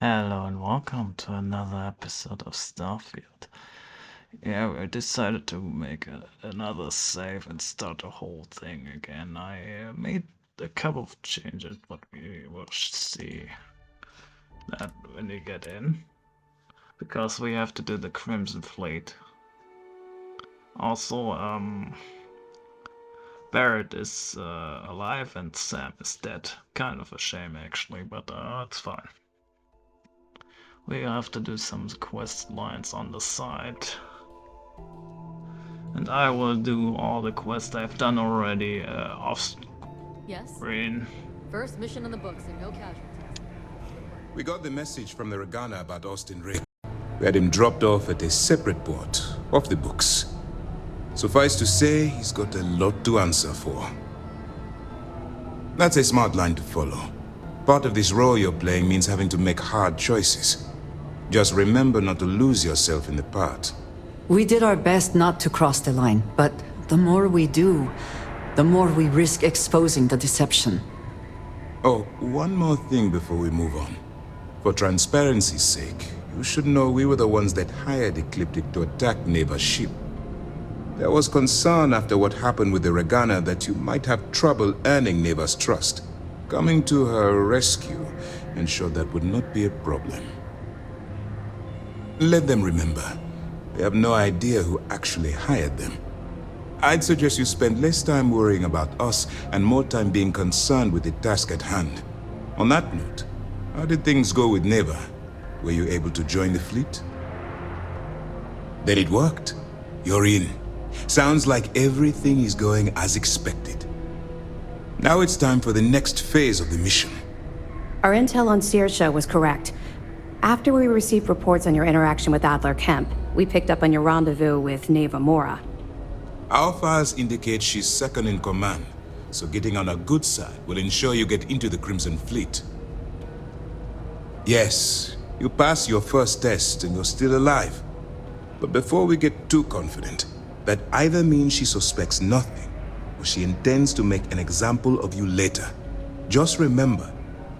Hello and welcome to another episode of Starfield. Yeah, we decided to make another save and start the whole thing again. I made a couple of changes, but we will see that when we get in. Because we have to do the Crimson Fleet. Also, Barrett is alive and Sam is dead. Kind of a shame actually, but it's fine. We have to do some quest lines on the side. And I will do all the quests I've done already off Yes? screen. First mission on the books and no casualties. We got the message from the Regana about Austin Ray. We had him dropped off at a separate port, off the books. Suffice to say, he's got a lot to answer for. That's a smart line to follow. Part of this role you're playing means having to make hard choices. Just remember not to lose yourself in the part. We did our best not to cross the line, but the more we do, the more we risk exposing the deception. Oh, one more thing before we move on. For transparency's sake, you should know we were the ones that hired Ecliptic to attack Neva's ship. There was concern after what happened with the Regana that you might have trouble earning Neva's trust. Coming to her rescue ensured that would not be a problem. Let them remember, they have no idea who actually hired them. I'd suggest you spend less time worrying about us and more time being concerned with the task at hand. On that note, how did things go with Neva? Were you able to join the fleet? Then it worked. You're in. Sounds like everything is going as expected. Now it's time for the next phase of the mission. Our intel on Saoirse was correct. After we received reports on your interaction with Adler Kemp, we picked up on your rendezvous with Neva Mora. Our files indicate she's second in command, so getting on her good side will ensure you get into the Crimson Fleet. Yes, you passed your first test and you're still alive. But before we get too confident, that either means she suspects nothing, or she intends to make an example of you later. Just remember,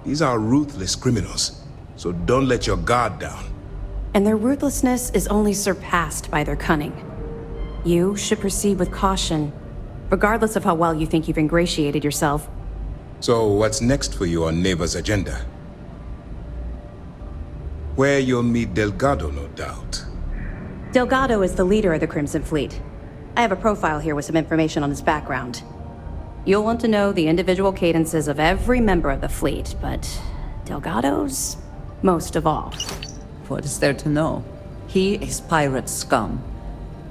these are ruthless criminals, so don't let your guard down. And their ruthlessness is only surpassed by their cunning. You should proceed with caution, regardless of how well you think you've ingratiated yourself. So what's next for you on Neva's agenda? Where you'll meet Delgado, no doubt. Delgado is the leader of the Crimson Fleet. I have a profile here with some information on his background. You'll want to know the individual cadences of every member of the fleet, but Delgado's most of all. What is there to know? He is pirate scum,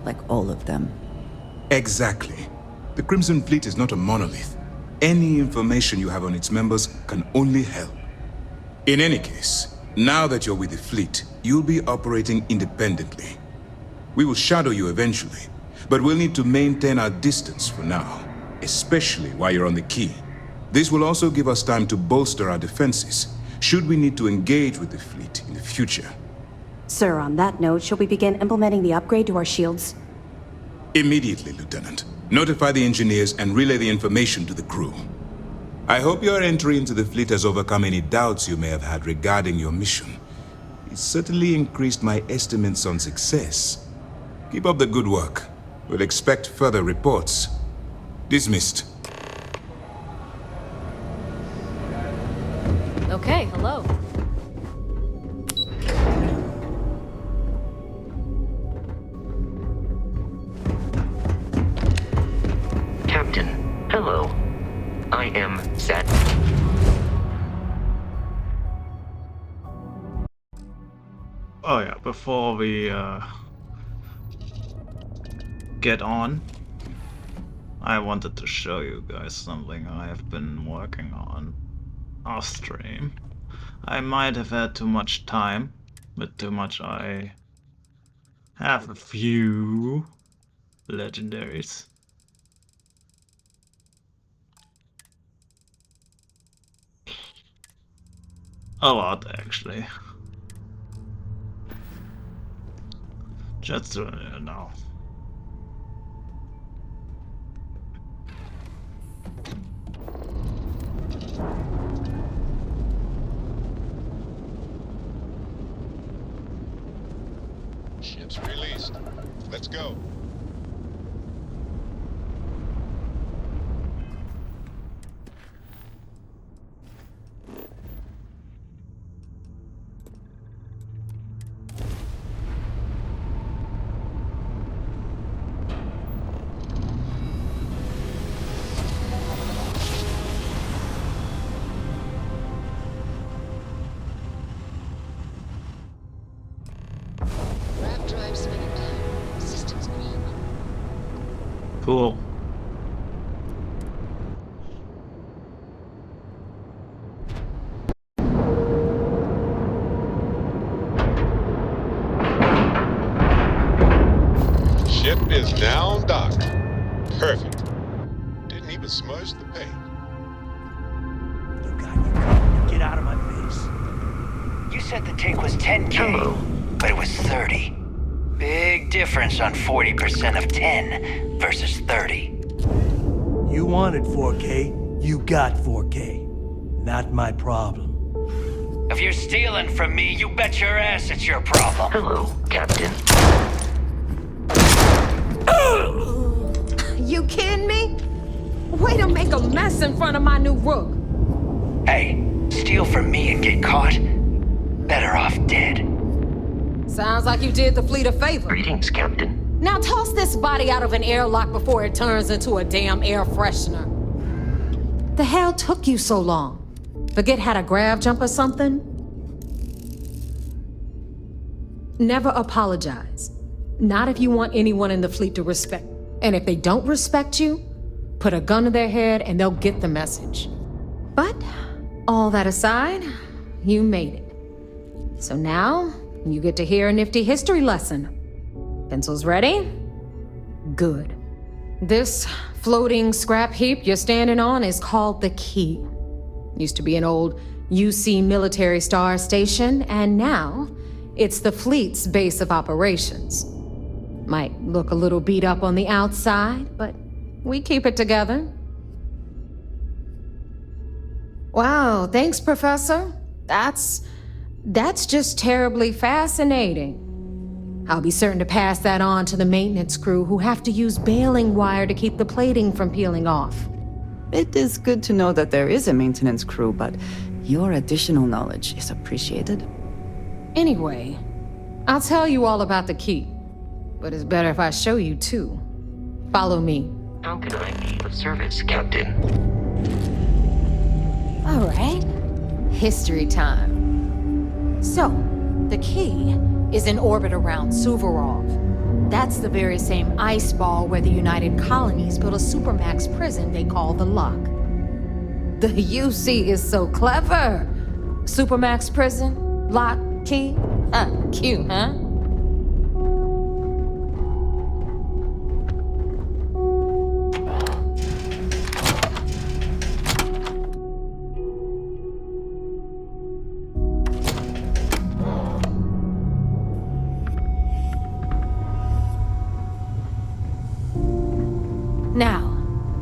like all of them. Exactly. The Crimson Fleet is not a monolith. Any information you have on its members can only help. In any case, now that you're with the fleet, you'll be operating independently. We will shadow you eventually, but we'll need to maintain our distance for now, especially while you're on the key. This will also give us time to bolster our defenses, should we need to engage with the fleet in the future. Sir, on that note, shall we begin implementing the upgrade to our shields? Immediately, Lieutenant. Notify the engineers and relay the information to the crew. I hope your entry into the fleet has overcome any doubts you may have had regarding your mission. It certainly increased my estimates on success. Keep up the good work. We'll expect further reports. Dismissed. Okay, hello. Captain, hello. I am sad. Oh yeah, before we get on, I wanted to show you guys something I have been working on off stream. I might have had too much time, but too much I have a few legendaries. A lot actually. Just doing it now. go. Raft drive spinning down. Systems green. Cool. Ship is now docked. Perfect. Didn't even smudge the paint. You got you covered. Get out of my face. You said the take was 10K, Hello. but it was 30. Big difference on 40% of 10 versus 30. You wanted 4K, you got 4K. Not my problem. If you're stealing from me, you bet your ass it's your problem. Hello, Captain. You kidding me? Way to make a mess in front of my new rook. Hey, steal from me and get caught? Better off dead. Sounds like you did the fleet a favor. Greetings, Captain. Now toss this body out of an airlock before it turns into a damn air freshener. The hell took you so long? Forget how to grav jump or something? Never apologize. Not if you want anyone in the fleet to respect. And if they don't respect you, put a gun to their head and they'll get the message. But, all that aside, you made it. So now, you get to hear a nifty history lesson. Pencils ready? Good. This floating scrap heap you're standing on is called the Key. Used to be an old UC military star station, and now it's the fleet's base of operations. Might look a little beat up on the outside, but we keep it together. Wow, thanks, Professor. That's just terribly fascinating. I'll be certain to pass that on to the maintenance crew who have to use baling wire to keep the plating from peeling off. It is good to know that there is a maintenance crew, but your additional knowledge is appreciated. Anyway, I'll tell you all about the Key. But it's better if I show you too. Follow me. How can I be of service, Captain? All right. History time. So, the Key is in orbit around Suvorov. That's the very same ice ball where the United Colonies built a supermax prison they call the Lock. The UC is so clever. Supermax prison, Lock, Key. Cute, huh? Now,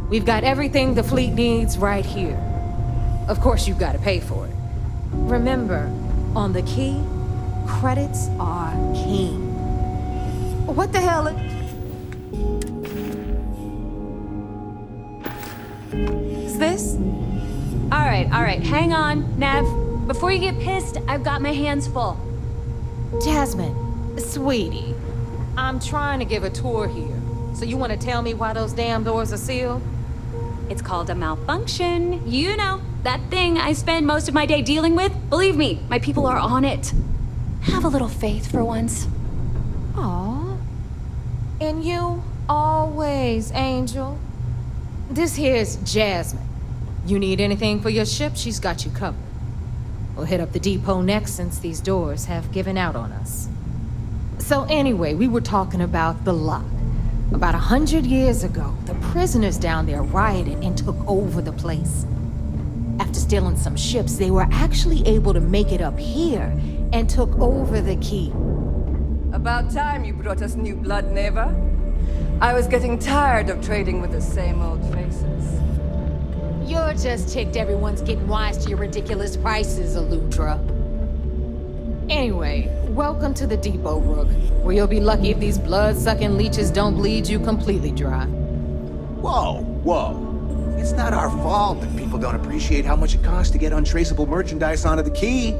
we've got everything the fleet needs right here. Of course, you've got to pay for it. Remember, on the Key, credits are king. What the hell? Is this? All right, hang on, Nev. Before you get pissed, I've got my hands full. Jasmine, sweetie, I'm trying to give a tour here. So you want to tell me why those damn doors are sealed? It's called a malfunction. You know, that thing I spend most of my day dealing with. Believe me, my people are on it. Have a little faith for once. Aw. And you, always, Angel. This here's Jasmine. You need anything for your ship, she's got you covered. We'll hit up the depot next since these doors have given out on us. So anyway, we were talking about the Lock. About 100 years ago, the prisoners down there rioted and took over the place. After stealing some ships, they were actually able to make it up here and took over the Key. About time you brought us new blood, Neva. I was getting tired of trading with the same old faces. You're just ticked everyone's getting wise to your ridiculous prices, Aludra. Anyway, welcome to the depot, Rook, where you'll be lucky if these blood-sucking leeches don't bleed you completely dry. Whoa, whoa. It's not our fault that people don't appreciate how much it costs to get untraceable merchandise onto the key.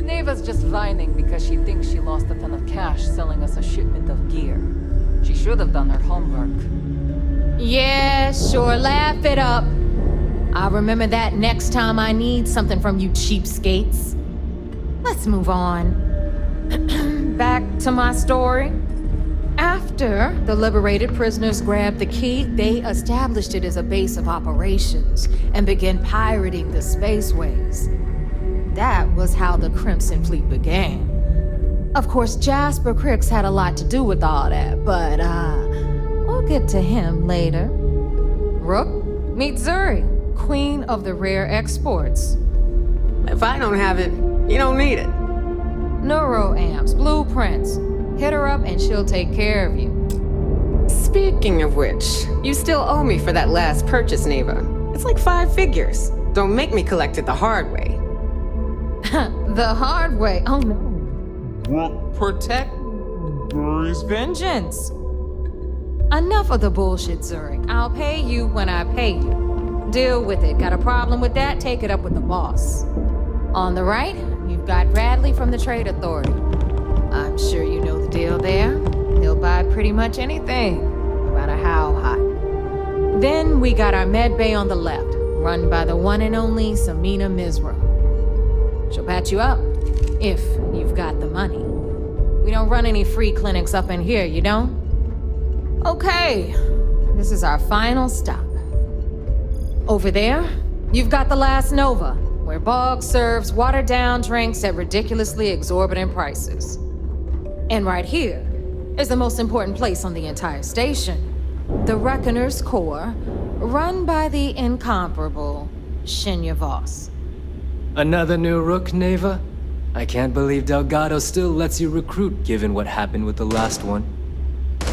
Neva's just whining because she thinks she lost a ton of cash selling us a shipment of gear. She should have done her homework. Yeah, sure, laugh it up. I'll remember that next time I need something from you cheapskates. Let's move on. Back to my story. After the liberated prisoners grabbed the key, they established it as a base of operations and began pirating the spaceways. That was how the Crimson Fleet began. Of course, Jasper Cricks had a lot to do with all that, but we'll get to him later. Rook, meet Zuri, queen of the rare exports. If I don't have it, you don't need it. Neuroamps, blueprints. Hit her up and she'll take care of you. Speaking of which, you still owe me for that last purchase, Neva. It's like 5 figures. Don't make me collect it the hard way. The hard way? Oh no. Protect Zuri's vengeance. Enough of the bullshit, Zurich. I'll pay you when I pay you. Deal with it. Got a problem with that? Take it up with the boss. On the right, you've got Bradley from the Trade Authority. I'm sure you know the deal there. He'll buy pretty much anything, no matter how hot. Then we got our med bay on the left, run by the one and only Samina Mizra. She'll patch you up, if you've got the money. We don't run any free clinics up in here, you don't? Okay, this is our final stop. Over there, you've got the Last Nova, where Bog serves watered-down drinks at ridiculously exorbitant prices. And right here is the most important place on the entire station, the Reckoner's Core, run by the incomparable Shinya Voss. Another new Rook, Neva? I can't believe Delgado still lets you recruit, given what happened with the last one.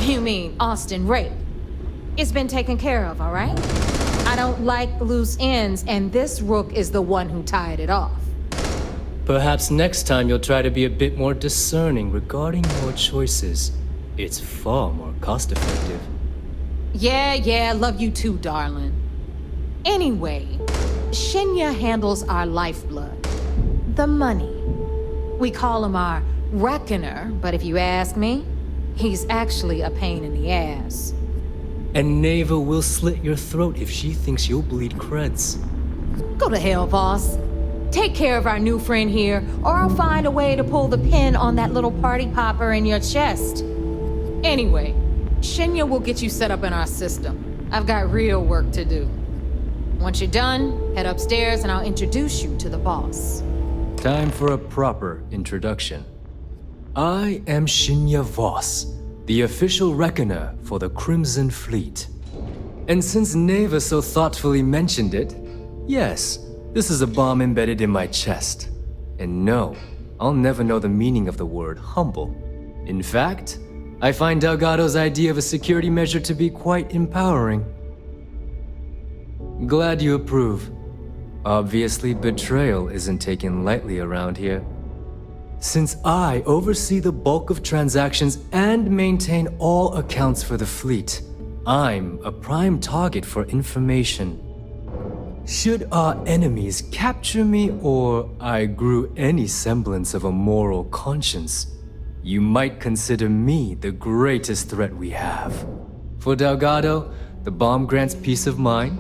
You mean Austin Rape? It's been taken care of, all right? I don't like loose ends, and this Rook is the one who tied it off. Perhaps next time you'll try to be a bit more discerning regarding your choices. It's far more cost-effective. Yeah, love you too, darling. Anyway, Shinya handles our lifeblood. The money. We call him our Reckoner, but if you ask me, he's actually a pain in the ass. And Neva will slit your throat if she thinks you'll bleed creds. Go to hell, boss. Take care of our new friend here, or I'll find a way to pull the pin on that little party popper in your chest. Anyway, Shinya will get you set up in our system. I've got real work to do. Once you're done, head upstairs and I'll introduce you to the boss. Time for a proper introduction. I am Shinya Voss, the official reckoner for the Crimson Fleet. And since Neva so thoughtfully mentioned it, yes, this is a bomb embedded in my chest. And no, I'll never know the meaning of the word humble. In fact, I find Delgado's idea of a security measure to be quite empowering. Glad you approve. Obviously, betrayal isn't taken lightly around here. Since I oversee the bulk of transactions and maintain all accounts for the fleet, I'm a prime target for information. Should our enemies capture me or I grew any semblance of a moral conscience, you might consider me the greatest threat we have. For Delgado, the bomb grants peace of mind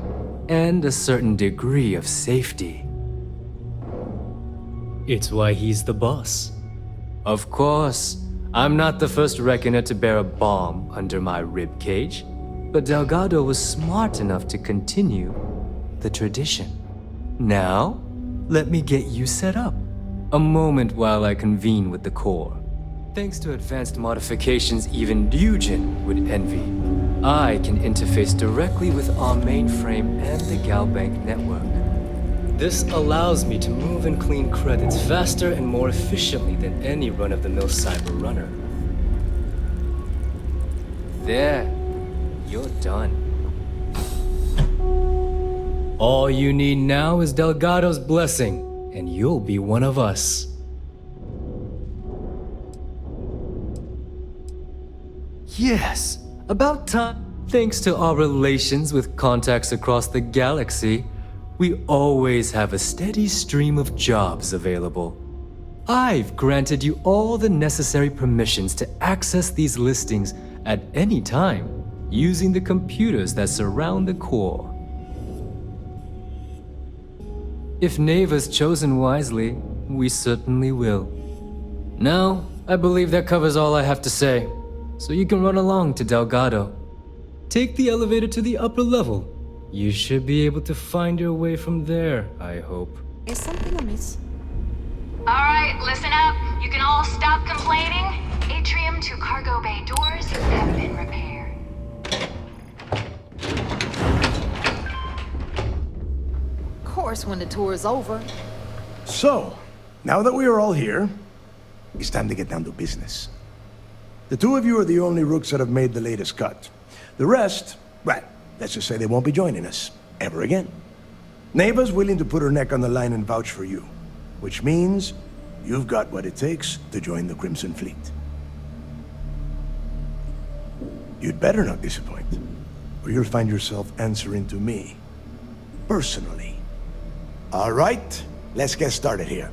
and a certain degree of safety. It's why he's the boss. Of course, I'm not the first reckoner to bear a bomb under my rib cage, but Delgado was smart enough to continue the tradition. Now, let me get you set up. A moment while I convene with the core. Thanks to advanced modifications even Ryujin would envy, I can interface directly with our mainframe and the Galbank network. This allows me to move and clean credits faster and more efficiently than any run-of-the-mill cyber runner. There, you're done. All you need now is Delgado's blessing, and you'll be one of us. Yes, about time. Thanks to our relations with contacts across the galaxy, we always have a steady stream of jobs available. I've granted you all the necessary permissions to access these listings at any time, using the computers that surround the core. If Neva's chosen wisely, we certainly will. Now, I believe that covers all I have to say, so you can run along to Delgado. Take the elevator to the upper level. You should be able to find your way from there, I hope. Is something amiss? Alright, listen up. You can all stop complaining. Atrium to cargo bay doors have been repaired. Of course, when the tour is over. So, now that we are all here, it's time to get down to business. The two of you are the only rooks that have made the latest cut. The rest, well, let's just say they won't be joining us ever again. Neva's willing to put her neck on the line and vouch for you, which means you've got what it takes to join the Crimson Fleet. You'd better not disappoint, or you'll find yourself answering to me, personally. All right, let's get started here.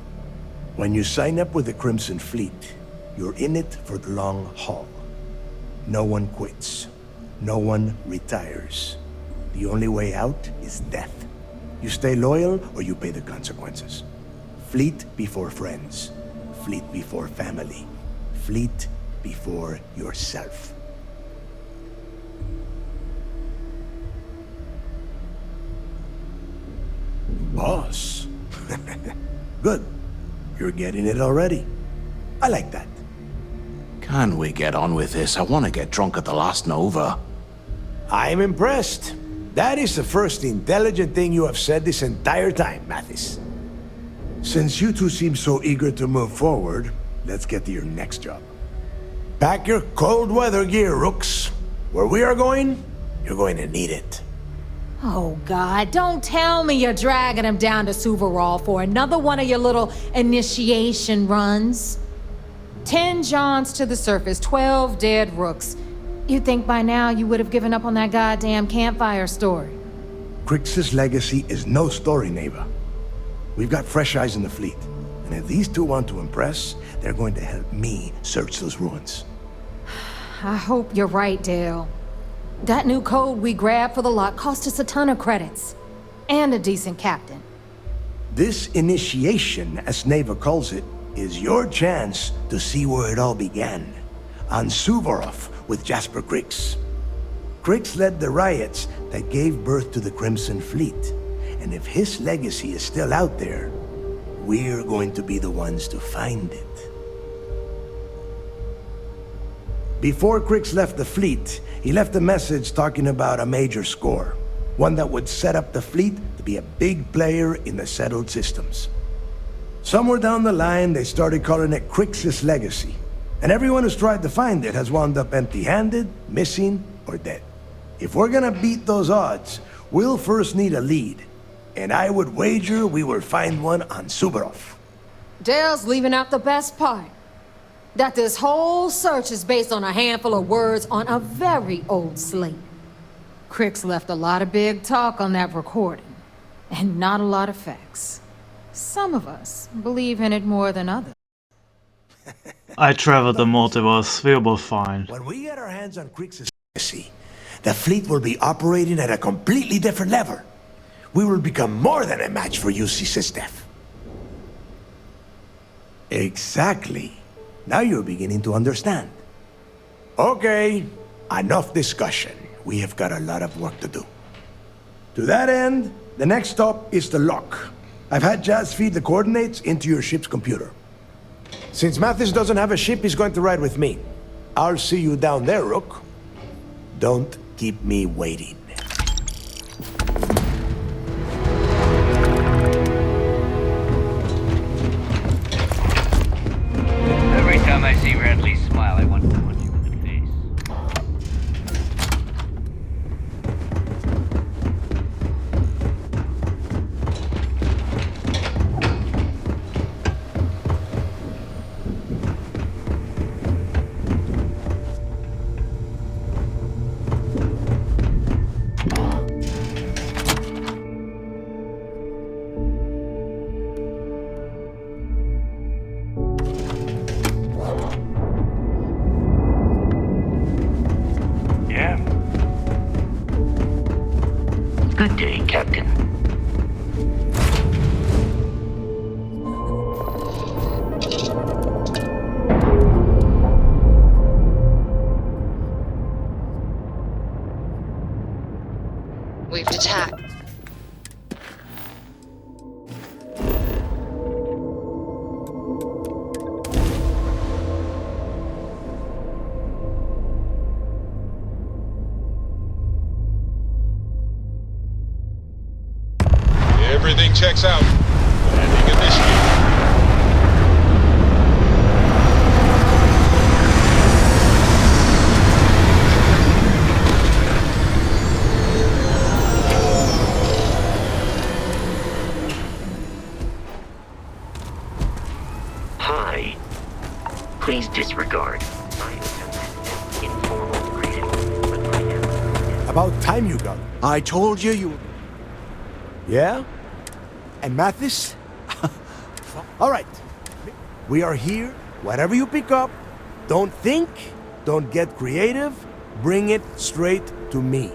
When you sign up with the Crimson Fleet, you're in it for the long haul. No one quits. No one retires. The only way out is death. You stay loyal or you pay the consequences. Fleet before friends. Fleet before family. Fleet before yourself. Boss. Good. You're getting it already. I like that. Can we get on with this? I want to get drunk at the last Nova. I'm impressed. That is the first intelligent thing you have said this entire time, Mathis. Since you two seem so eager to move forward, let's get to your next job. Pack your cold weather gear, Rooks. Where we are going, you're going to need it. Oh, God, don't tell me you're dragging him down to Suvarol for another one of your little initiation runs. 10 Johns to the surface, 12 dead Rooks. You'd think by now you would have given up on that goddamn campfire story. Crix's legacy is no story, Neva. We've got fresh eyes in the fleet. And if these two want to impress, they're going to help me search those ruins. I hope you're right, Dale. That new code we grabbed for the lot cost us a ton of credits. And a decent captain. This initiation, as Neva calls it, is your chance to see where it all began. On Suvorov with Jasper Crix. Crix led the riots that gave birth to the Crimson Fleet. And if his legacy is still out there, we're going to be the ones to find it. Before Crix left the fleet, he left a message talking about a major score. One that would set up the fleet to be a big player in the settled systems. Somewhere down the line, they started calling it Crix's legacy. And everyone who's tried to find it has wound up empty-handed, missing, or dead. If we're gonna beat those odds, we'll first need a lead. And I would wager we will find one on Suvorov. Dale's leaving out the best part. That this whole search is based on a handful of words on a very old slate. Crix left a lot of big talk on that recording, and not a lot of facts. Some of us believe in it more than others. I traveled the multiverse, we will find. When we get our hands on Crix's legacy, the fleet will be operating at a completely different level. We will become more than a match for UC Systef. Exactly. Now you're beginning to understand. Okay, enough discussion. We have got a lot of work to do. To that end, the next stop is the lock. I've had Jazz feed the coordinates into your ship's computer. Since Mathis doesn't have a ship, he's going to ride with me. I'll see you down there, Rook. Don't keep me waiting. Every time I see Radley smile, I want to punch him in the face. checks out. Landing initiated. Hi. Please disregard. I attempted an informal greeting, but I am... About time you got. I told you you... Yeah? And Mathis? All right. We are here. Whatever you pick up, don't think, don't get creative, bring it straight to me.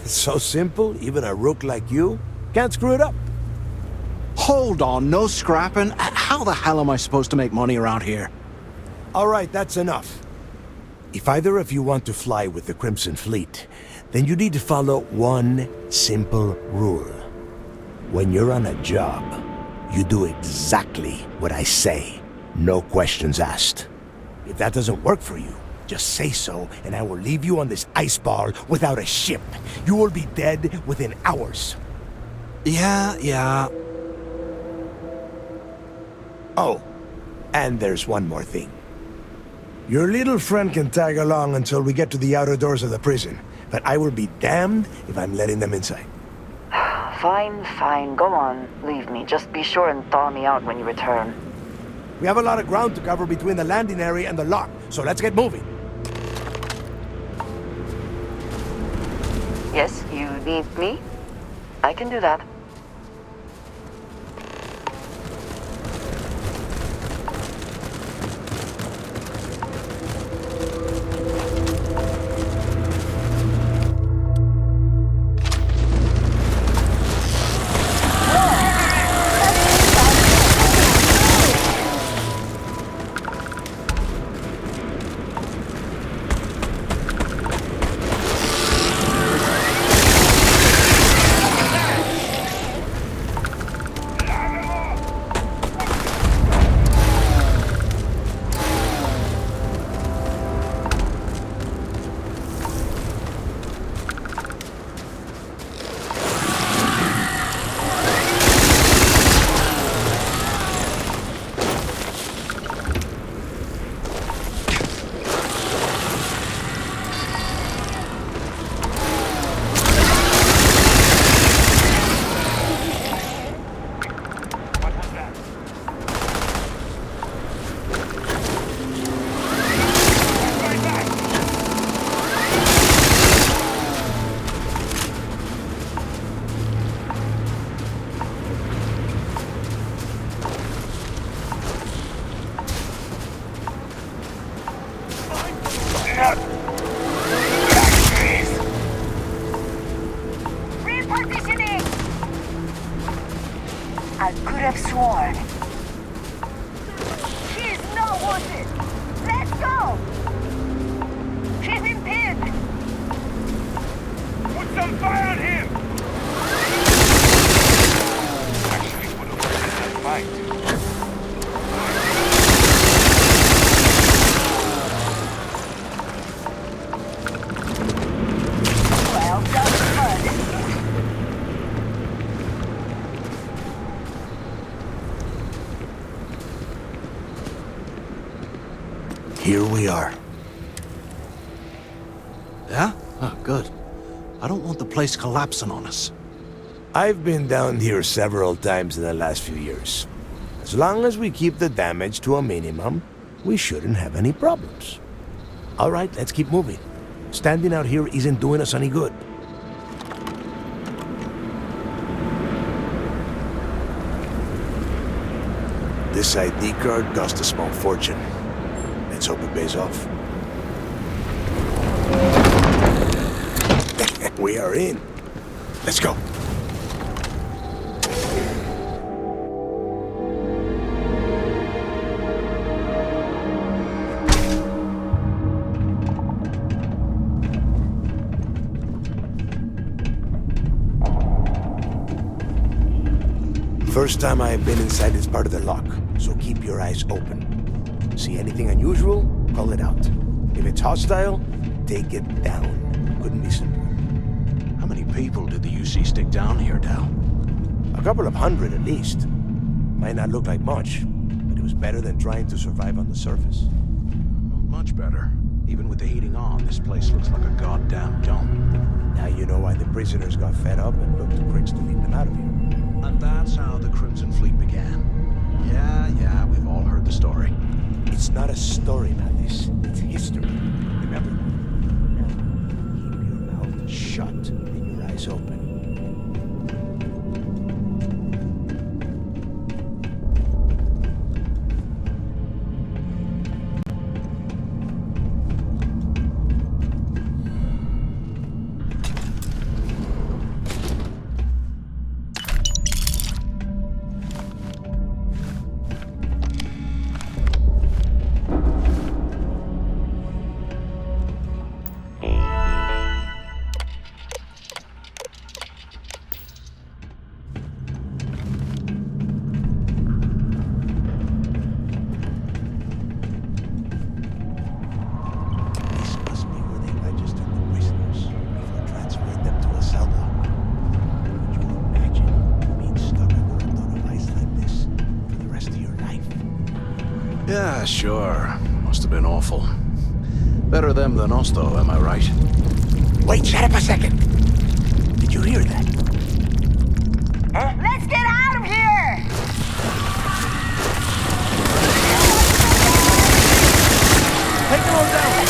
It's so simple, even a rook like you can't screw it up. Hold on, no scrapping. How the hell am I supposed to make money around here? All right, that's enough. If either of you want to fly with the Crimson Fleet, then you need to follow one simple rule. When you're on a job, you do exactly what I say. No questions asked. If that doesn't work for you, just say so, and I will leave you on this ice ball without a ship. You will be dead within hours. Yeah. Oh, and there's one more thing. Your little friend can tag along until we get to the outer doors of the prison, but I will be damned if I'm letting them inside. Fine, go on. Leave me. Just be sure and thaw me out when you return. We have a lot of ground to cover between the landing area and the lock, so let's get moving. Yes, you need me? I can do that. Repositioning! I could have sworn. He's not wanted! Let's go! He's impeded! Put some fire on him! Actually, put a word in that fight. Here we are. Yeah? Oh, good. I don't want the place collapsing on us. I've been down here several times in the last few years. As long as we keep the damage to a minimum, we shouldn't have any problems. All right, let's keep moving. Standing out here isn't doing us any good. This ID card cost a small fortune. Let's hope it pays off. We are in. Let's go. First time I have been inside this part of the lock, so keep your eyes open. See anything unusual, call it out. If it's hostile, take it down. Couldn't be simpler. How many people did the UC stick down here, Dal? A couple of hundred at least. Might not look like much, but it was better than trying to survive on the surface. Much better. Even with the heating on, this place looks like a goddamn dome. Now you know why the prisoners got fed up and looked to Crix to lead them out of here. And that's how the Crimson Fleet began. Yeah, we've all heard the story. It's not a story, Mathis. It's history. Remember that. Now, keep your mouth shut and your eyes open. Yeah, sure. Must have been awful. Better them than us, though, am I right? Wait, shut up a second. Did you hear that? Let's get out of here! Take them all down!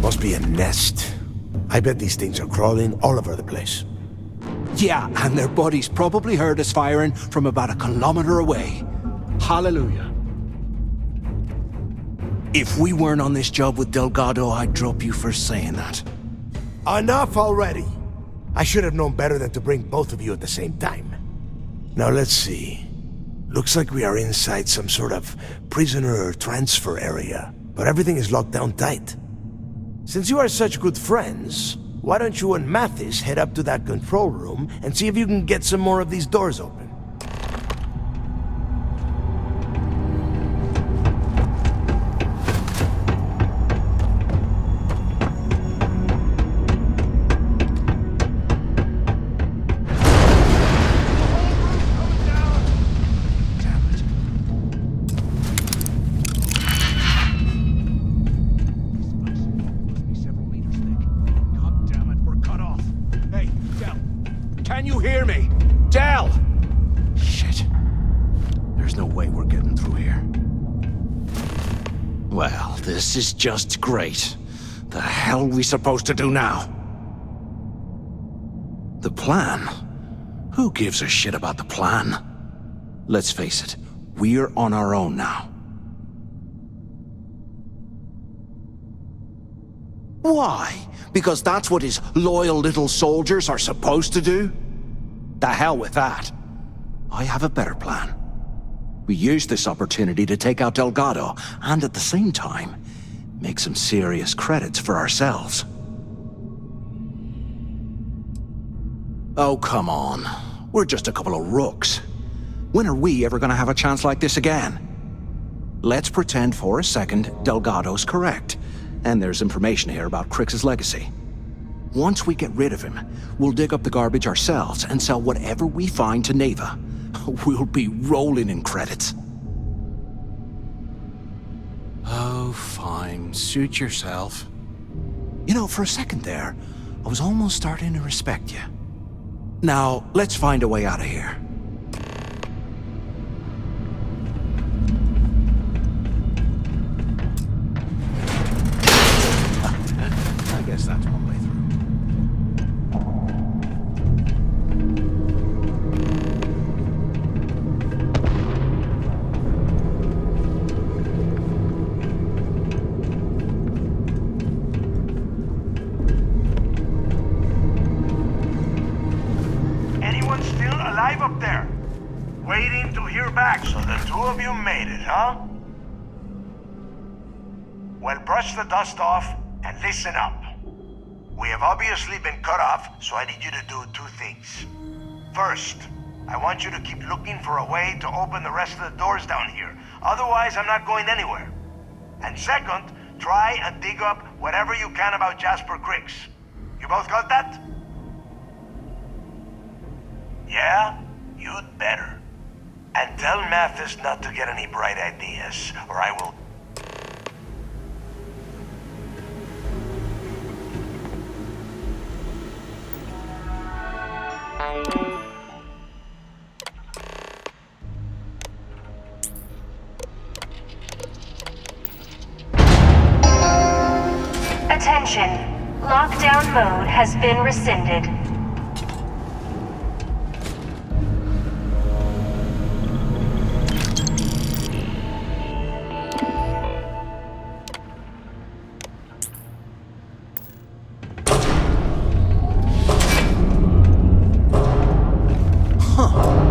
Must be a nest. I bet these things are crawling all over the place. Yeah, and their buddies probably heard us firing from about a kilometer away. Hallelujah. If we weren't on this job with Delgado, I'd drop you for saying that. Enough already! I should have known better than to bring both of you at the same time. Now let's see. Looks like we are inside some sort of prisoner transfer area, but everything is locked down tight. Since you are such good friends, why don't you and Mathis head up to that control room and see if you can get some more of these doors open? Can you hear me? Del! Shit. There's no way we're getting through here. Well, this is just great. The hell are we supposed to do now? The plan? Who gives a shit about the plan? Let's face it, we're on our own now. Why? Because that's what his loyal little soldiers are supposed to do? The hell with that. I have a better plan. We use this opportunity to take out Delgado, and at the same time, make some serious credits for ourselves. Oh, come on. We're just a couple of rooks. When are we ever gonna have a chance like this again? Let's pretend for a second Delgado's correct, and there's information here about Crix's legacy. Once we get rid of him, we'll dig up the garbage ourselves and sell whatever we find to Neva. We'll be rolling in credits. Oh, fine. Suit yourself. You know, for a second there, I was almost starting to respect you. Now, let's find a way out of here. I guess that's one way through. Anyone still alive up there? two of you made it, huh? Well, brush the dust off and listen up. We have obviously been cut off, so I need you to do two things. First, I want you to keep looking for a way to open the rest of the doors down here. Otherwise, I'm not going anywhere. And second, try and dig up whatever you can about Jasper Cricks. You both got that? Yeah? You'd better. And tell Mathis not to get any bright ideas, or I will... Attention. Lockdown mode has been rescinded.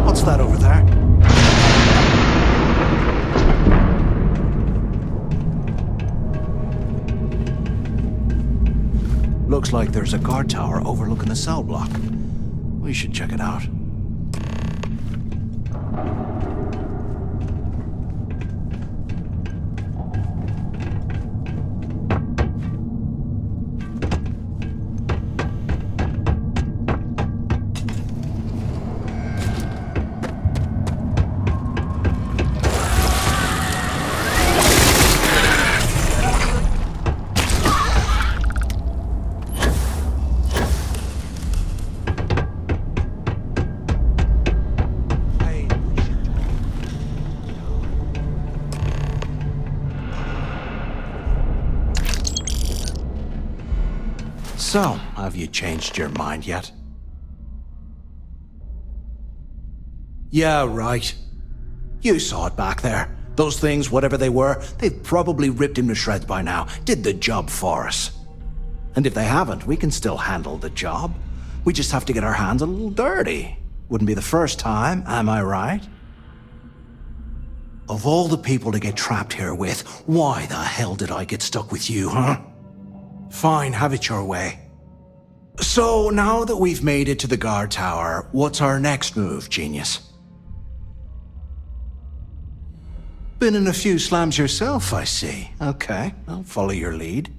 What's that over there? Looks like there's a guard tower overlooking the cell block. We should check it out. So, have you changed your mind yet? Yeah, right. You saw it back there. Those things, whatever they were, they've probably ripped him to shreds by now. Did the job for us. And if they haven't, we can still handle the job. We just have to get our hands a little dirty. Wouldn't be the first time, am I right? Of all the people to get trapped here with, why the hell did I get stuck with you, huh? Fine, have it your way. So, now that we've made it to the guard tower, what's our next move, genius? Been in a few slams yourself, I see. Okay, I'll follow your lead.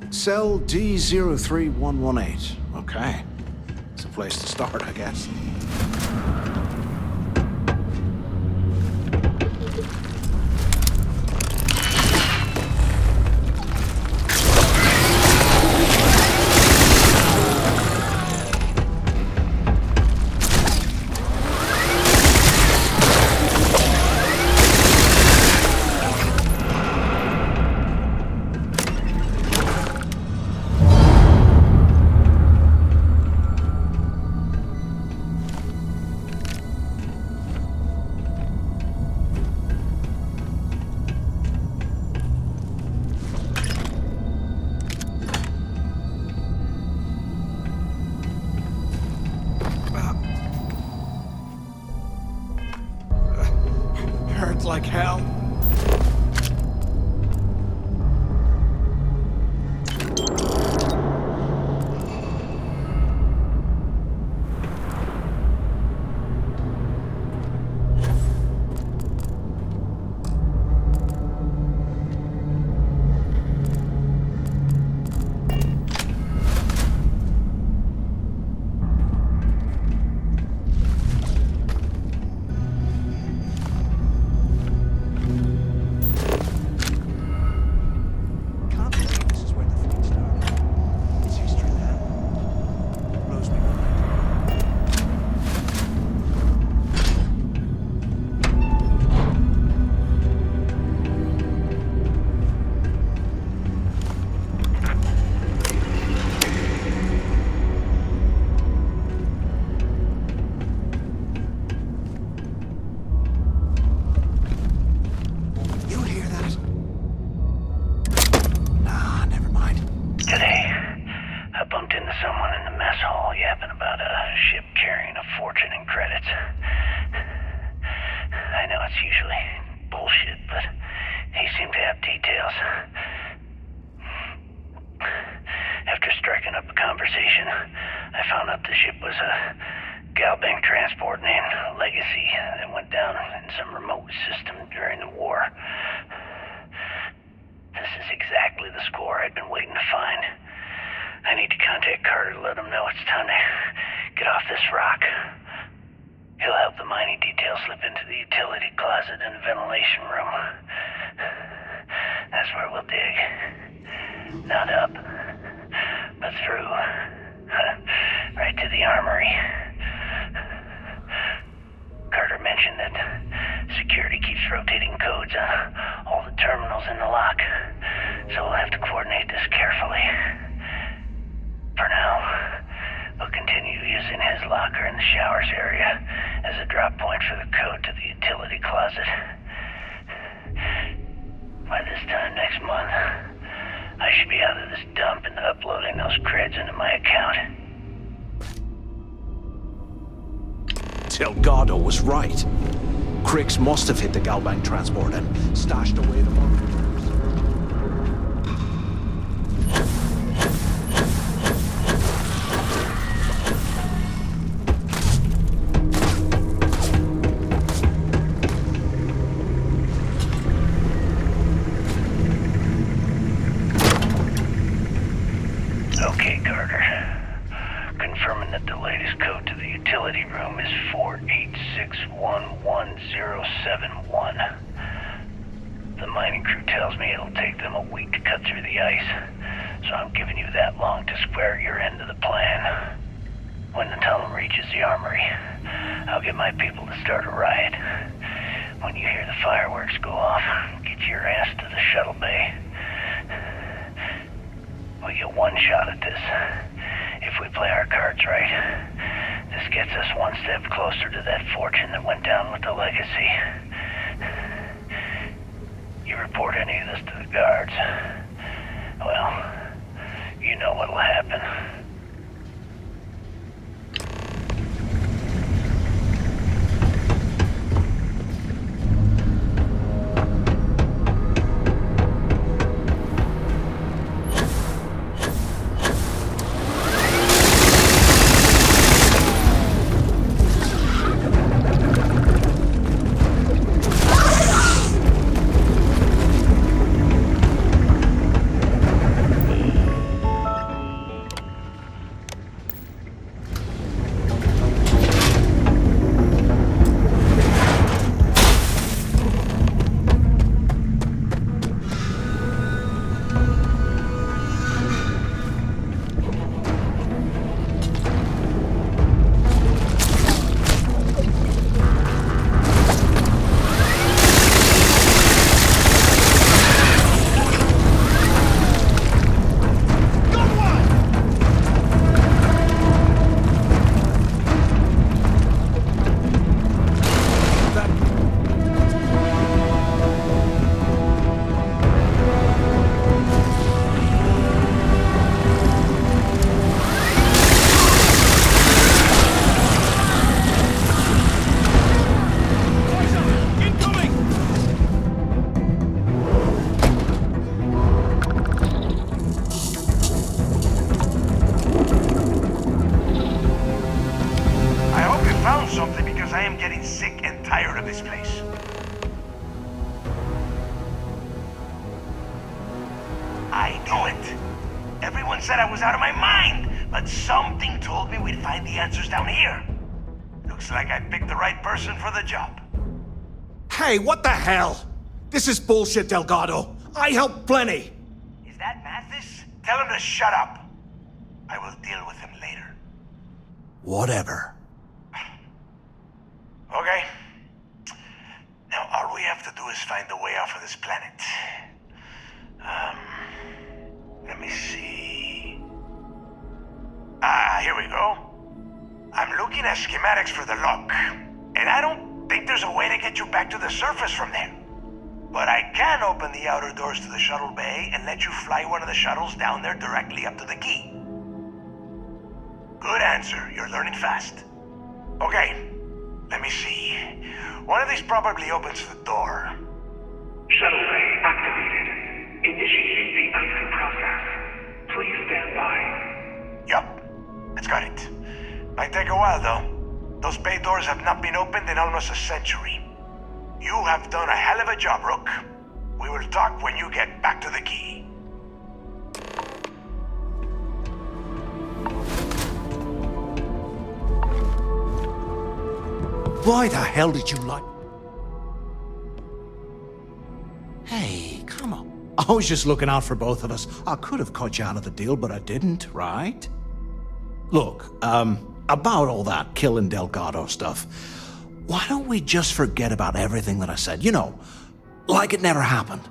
Cell D03118. Okay. It's a place to start, I guess. someone in the mess hall yapping about a ship carrying a fortune in credits. I know it's usually bullshit, but he seemed to have details. After striking up a conversation, I found out the ship was a Galbank transport named Legacy that went down in some remote system during the war. This is exactly the score I'd been waiting to find. I need to contact Carter to let him know it's time to get off this rock. He'll help the mining detail slip into the utility closet in the ventilation room. That's where we'll dig. Not up, but through. Right to the armory. Carter mentioned that security keeps rotating codes on all the terminals in the lock, so we'll have to coordinate this carefully. For now, we'll continue using his locker in the showers area as a drop point for the code to the utility closet. By this time next month, I should be out of this dump and uploading those creds into my account. Delgado was right. Cricks must have hit the Galbank transport and stashed away the money. Okay, Carter. Confirming that the latest code to the utility room is 486111071. The mining crew tells me it'll take them a week to cut through the ice, so I'm giving you that long to square your end of the plan. When the tunnel reaches the armory, I'll get my people to start a riot. When you hear the fireworks go off, get your ass to the shuttle bay. We get one shot at this. If we play our cards right, this gets us one step closer to that fortune that went down with the Legacy. You report any of this to the guards, well, you know what'll happen. I knew it. Everyone said I was out of my mind, but something told me we'd find the answers down here. Looks like I picked the right person for the job. Hey, what the hell? This is bullshit, Delgado. I helped plenty. Is that Mathis? Tell him to shut up. I will deal with him later. Whatever. Okay. Now, all we have to do is find the way off of this planet. Let me see. Here we go. I'm looking at schematics for the lock, and I don't think there's a way to get you back to the surface from there. But I can open the outer doors to the shuttle bay and let you fly one of the shuttles down there directly up to the key. Good answer. You're learning fast. Okay, let me see. One of these probably opens the door. Shuttle bay activated. Initiating the exit process. Please stand by. Yup, it's got it. Might take a while though. Those bay doors have not been opened in almost a century. You have done a hell of a job, Rook. We will talk when you get back to the key. Why the hell did you like... Hey, come on. I was just looking out for both of us. I could have cut you out of the deal, but I didn't, right? Look, about all that killing Delgado stuff, why don't we just forget about everything that I said? You know, like it never happened.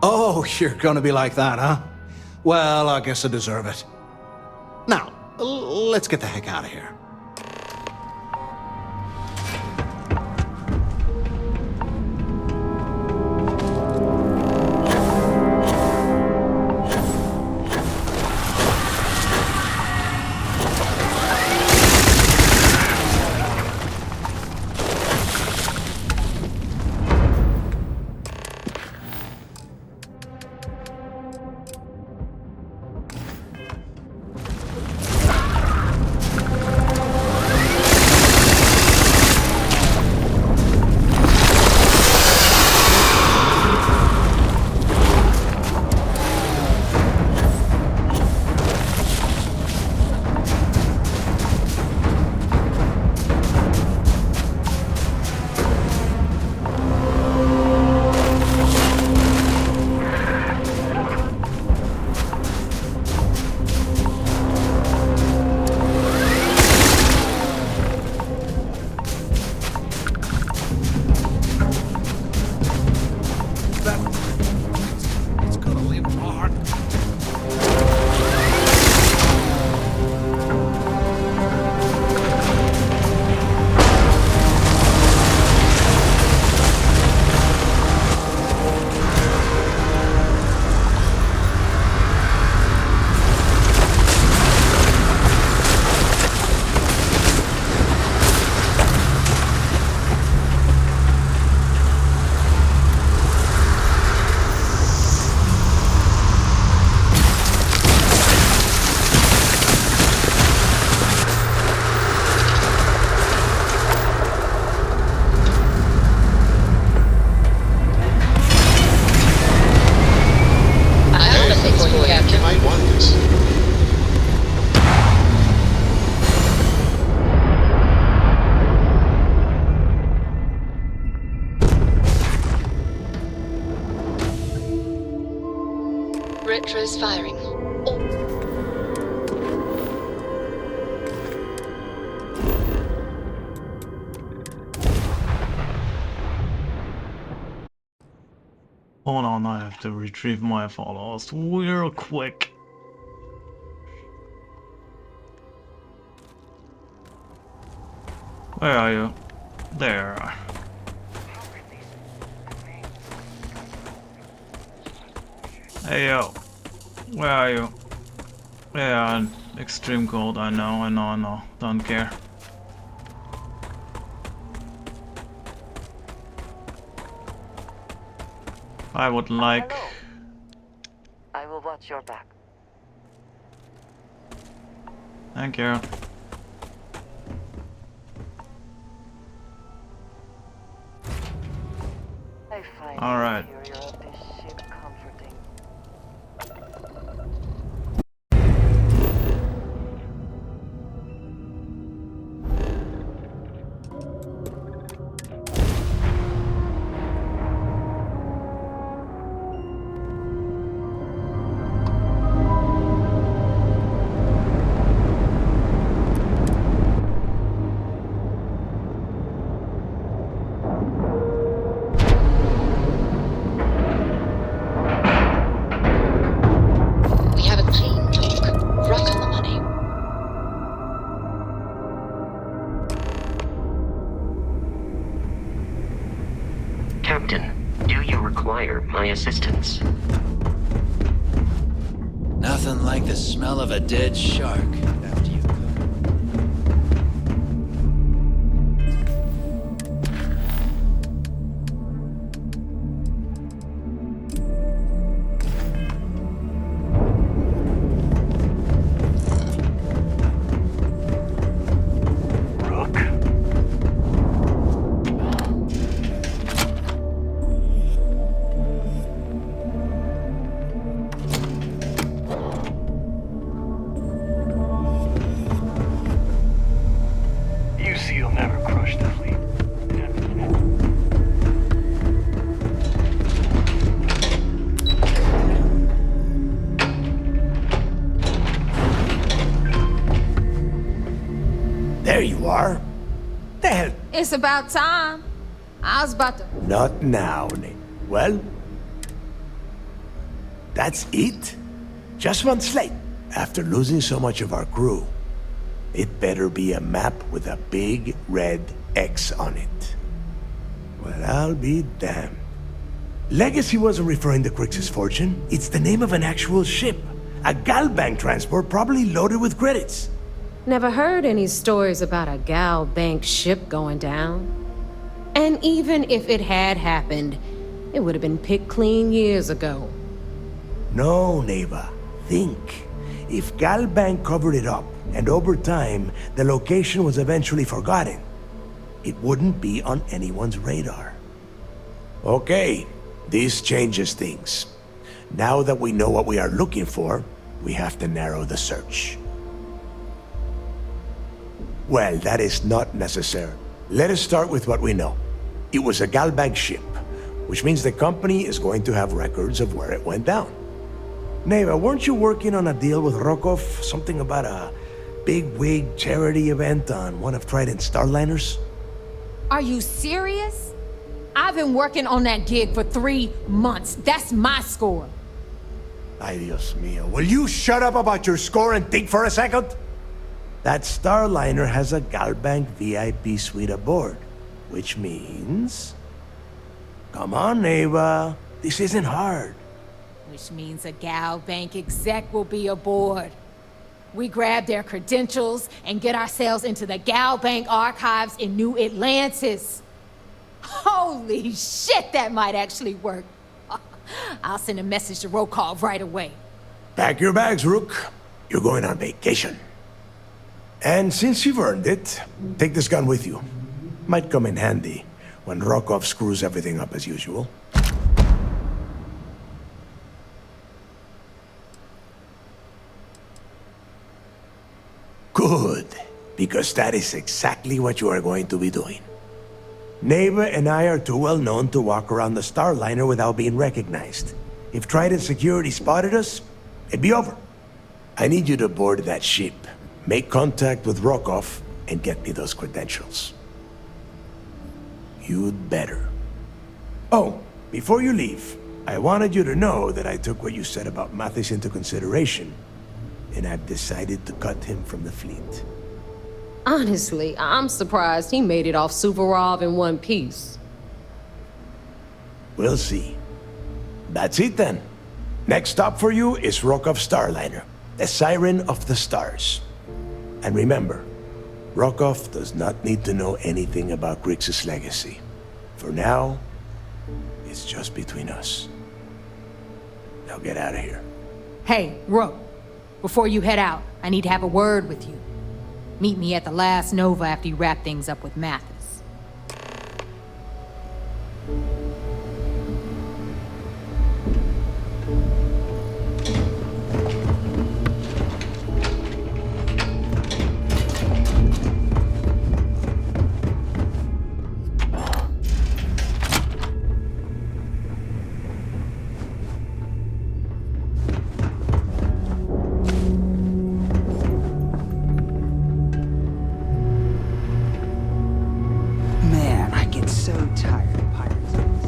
Oh, you're gonna be like that, huh? Well, I guess I deserve it. Now, let's get the heck out of here. Retro's firing. Hold on, I have to retrieve my followers real quick. Where are you? There. Hey yo, where are you? Yeah, extreme cold, I know, don't care. I would like... Hello. I will watch your back. Thank you. I find all right. the interior of this ship comforting. Captain, do you require my assistance? Nothing like the smell of a dead shark after you cook. You see, you'll never crush the fleet. There you are. The hell? It's about time. I was about to. Not now, Nate. Well, that's it. Just one slate. After losing so much of our crew, it better be a map with a big red X on it. Well, I'll be damned. Legacy wasn't referring to Crix's fortune. It's the name of an actual ship. A Galbank transport probably loaded with credits. Never heard any stories about a Gal Bank ship going down. And even if it had happened, it would have been picked clean years ago. No, Neva. Think. If Galbank covered it up, and over time, the location was eventually forgotten, it wouldn't be on anyone's radar. Okay, this changes things. Now that we know what we are looking for, we have to narrow the search. Well, that is not necessary. Let us start with what we know. It was a Galbank ship, which means the company is going to have records of where it went down. Neva, weren't you working on a deal with Rokov? Something about a big wig charity event on one of Trident's Starliners? Are you serious? I've been working on that gig for 3 months. That's my score. Ay, Dios mío. Will you shut up about your score and think for a second? That Starliner has a Galbank VIP suite aboard, which means... Come on, Neva. This isn't hard. Which means a Gal Bank exec will be aboard. We grab their credentials and get ourselves into the Gal Bank archives in New Atlantis. Holy shit, that might actually work. I'll send a message to Rokov right away. Pack your bags, Rook. You're going on vacation. And since you've earned it, take this gun with you. Might come in handy when Rokov screws everything up as usual. Good, because that is exactly what you are going to be doing. Neva and I are too well known to walk around the Starliner without being recognized. If Trident Security spotted us, it'd be over. I need you to board that ship, make contact with Rokov, and get me those credentials. You'd better. Oh, before you leave, I wanted you to know that I took what you said about Mathis into consideration, and I've decided to cut him from the fleet. Honestly, I'm surprised he made it off Suvorov in one piece. We'll see. That's it then. Next stop for you is Rokov Starliner, the Siren of the Stars. And remember, Rokov does not need to know anything about Grix's legacy. For now, it's just between us. Now get out of here. Hey, Rook, before you head out, I need to have a word with you. Meet me at the last Nova after you wrap things up with Mathis. Man, I get so tired of pirates.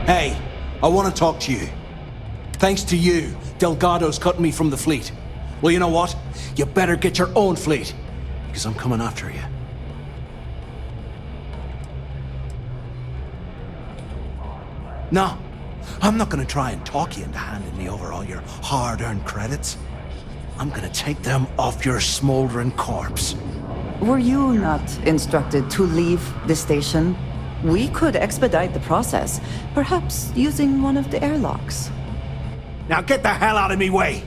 Hey, I want to talk to you. Thanks to you, Delgado's cutting me from the fleet. Well, you know what? You better get your own fleet, because I'm coming after you. No, I'm not gonna try and talk you into handing me over all your hard-earned credits. I'm gonna take them off your smoldering corpse. Were you not instructed to leave the station? We could expedite the process, perhaps using one of the airlocks. Now get the hell out of me way!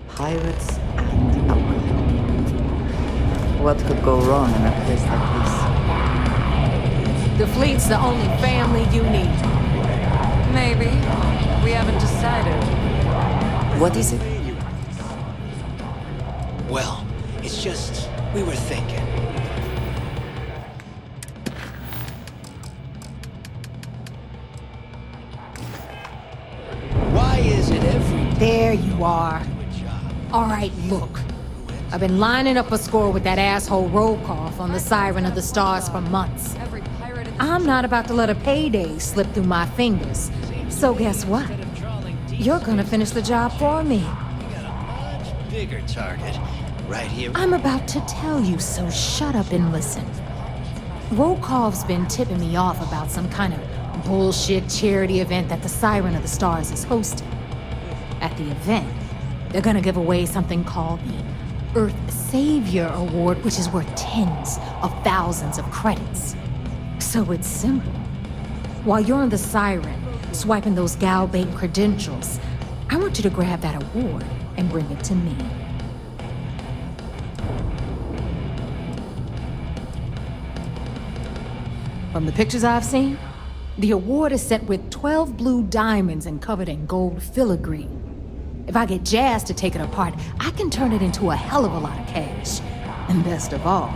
Pirates and alcohol. What could go wrong in a place like this? The fleet's the only family you need. Maybe. We haven't decided. What is it? Well, it's just, we were thinking. Why is it every... There you are. All right, look. I've been lining up a score with that asshole Rokoff on the Siren of the Stars for months. I'm not about to let a payday slip through my fingers. So guess what? You're gonna finish the job for me. Bigger target, right here. I'm about to tell you, so shut up and listen. Rokoff's been tipping me off about some kind of bullshit charity event that the Siren of the Stars is hosting. At the event, they're gonna give away something called the Earth Savior Award, which is worth tens of thousands of credits. So it's simple. While you're on the Siren, swiping those gal-bait credentials, I want you to grab that award and bring it to me. From the pictures I've seen, the award is set with 12 blue diamonds and covered in gold filigree. If I get Jazz to take it apart, I can turn it into a hell of a lot of cash. And best of all,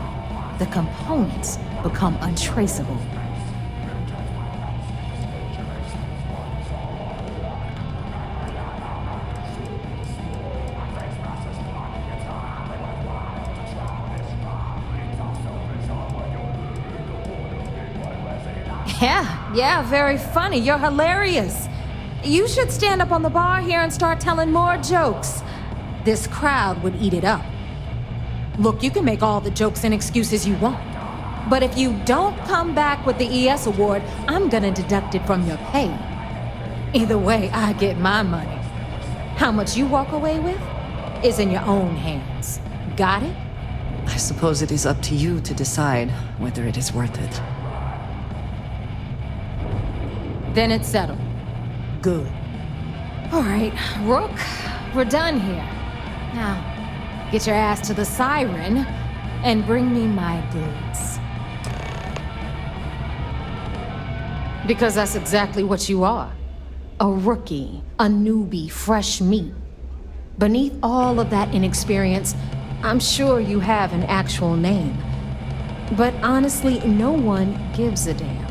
the components become untraceable. Yeah, very funny. You're hilarious. You should stand up on the bar here and start telling more jokes. This crowd would eat it up. Look, you can make all the jokes and excuses you want. But if you don't come back with the ES award, I'm gonna deduct it from your pay. Either way, I get my money. How much you walk away with is in your own hands. Got it? I suppose it is up to you to decide whether it is worth it. Then it's settled. Good. All right, Rook, we're done here. Now, get your ass to the Siren and bring me my goods. Because that's exactly what you are. A rookie, a newbie, fresh meat. Beneath all of that inexperience, I'm sure you have an actual name. But honestly, no one gives a damn.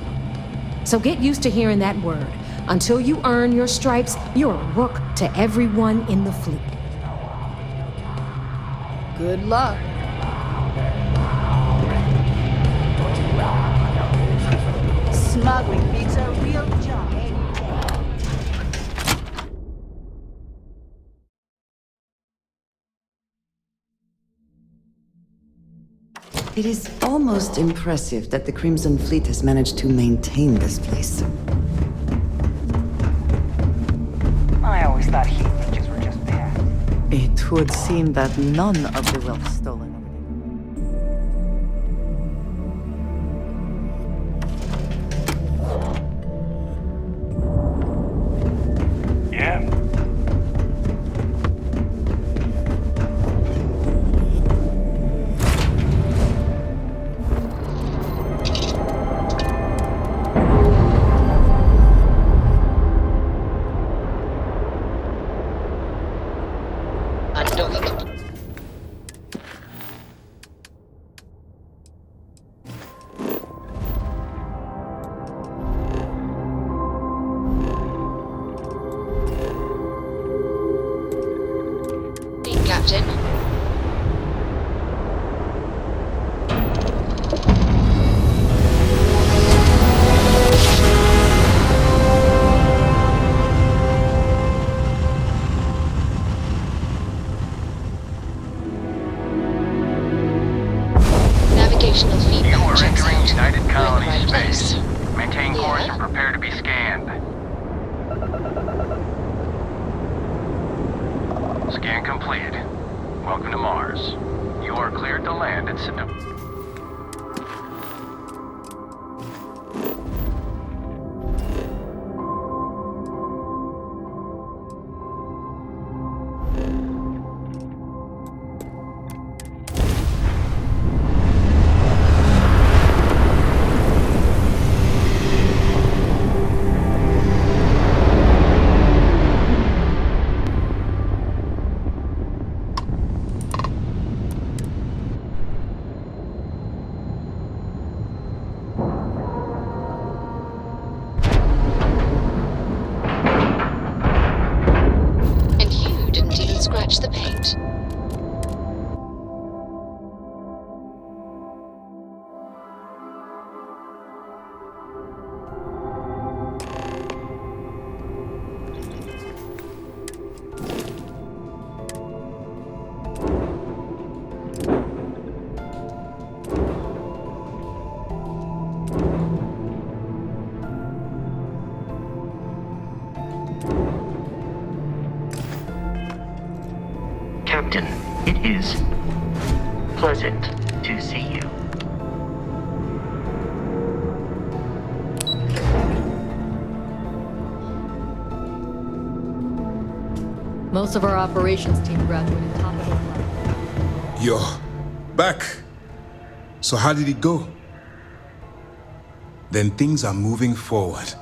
So get used to hearing that word. Until you earn your stripes, you're a rook to everyone in the fleet. Good luck. Smuggling beats a real job. It is almost impressive that the Crimson Fleet has managed to maintain this place. I always thought heat leeches were just bad. It would seem that none of the wealth stolen Yeah? Captain. Navigational feedback checks out. United We're in the Colony right space. place. Maintain course Yeah? and prepare to be scanned. Scan completed. Welcome to Mars. You are cleared to land at Sydney. And you didn't even scratch the paint. Captain, it is pleasant to see you. Most of our operations team graduated top of the class. You're back. So how did it go? Then things are moving forward.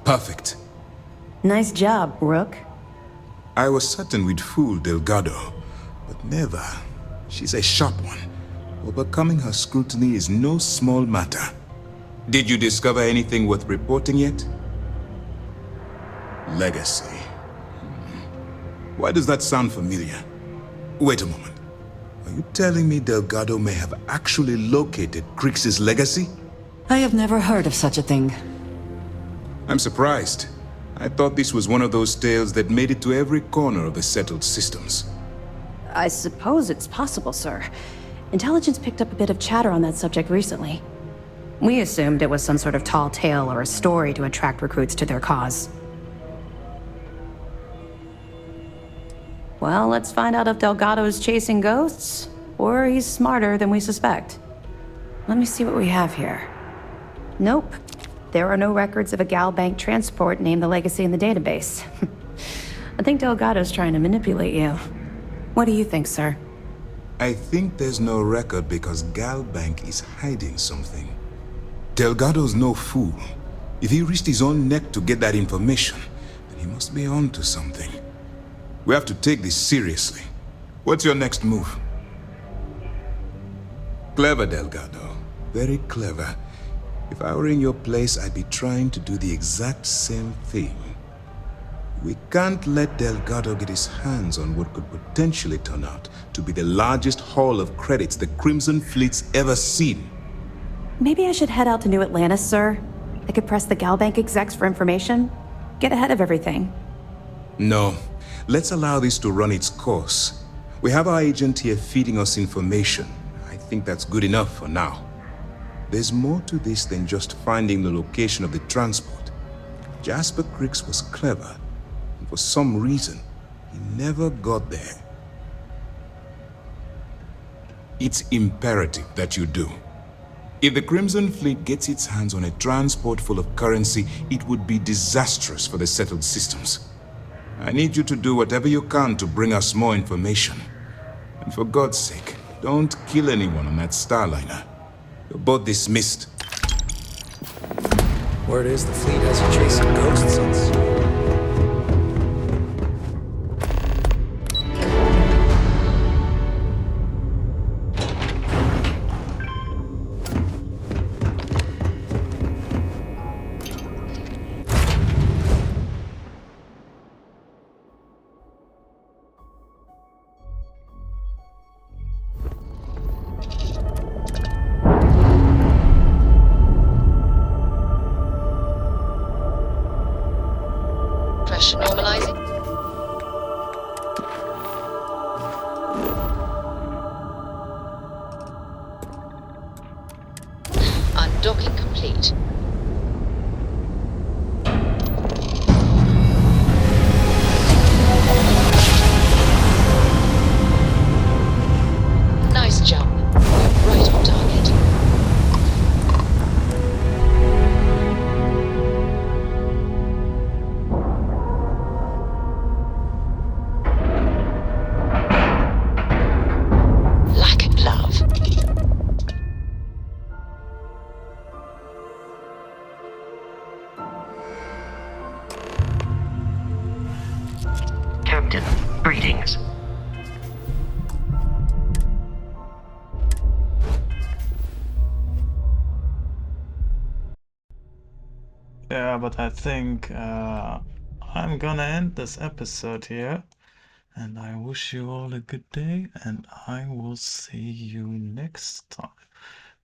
Perfect. Nice job, Rook. I was certain we'd fool Delgado, but never. She's a sharp one. Overcoming her scrutiny is no small matter. Did you discover anything worth reporting yet? Legacy. Why does that sound familiar? Wait a moment. Are you telling me Delgado may have actually located Crix's legacy? I have never heard of such a thing. I'm surprised. I thought this was one of those tales that made it to every corner of the settled systems. I suppose it's possible, sir. Intelligence picked up a bit of chatter on that subject recently. We assumed it was some sort of tall tale or a story to attract recruits to their cause. Well, let's find out if Delgado's chasing ghosts, or he's smarter than we suspect. Let me see what we have here. Nope. There are no records of a Gal Bank transport named the Legacy in the database. I think Delgado's trying to manipulate you. What do you think, sir? I think there's no record because Gal Bank is hiding something. Delgado's no fool. If he risked his own neck to get that information, then he must be on to something. We have to take this seriously. What's your next move? Clever, Delgado. Very clever. If I were in your place, I'd be trying to do the exact same thing. We can't let Delgado get his hands on what could potentially turn out to be the largest haul of credits the Crimson Fleet's ever seen. Maybe I should head out to New Atlantis, sir. I could press the Gal Bank execs for information. Get ahead of everything. No. Let's allow this to run its course. We have our agent here feeding us information. I think that's good enough for now. There's more to this than just finding the location of the transport. Jasper Crix was clever, and for some reason, he never got there. It's imperative that you do. If the Crimson Fleet gets its hands on a transport full of currency, it would be disastrous for the settled systems. I need you to do whatever you can to bring us more information. And for God's sake, don't kill anyone on that Starliner. You're both dismissed. Word is the fleet has you chasing ghosts on sea. Captain. Greetings. Yeah, but I think I'm gonna end this episode here. And I wish you all a good day, and I will see you next time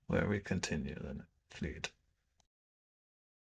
where we continue the fleet.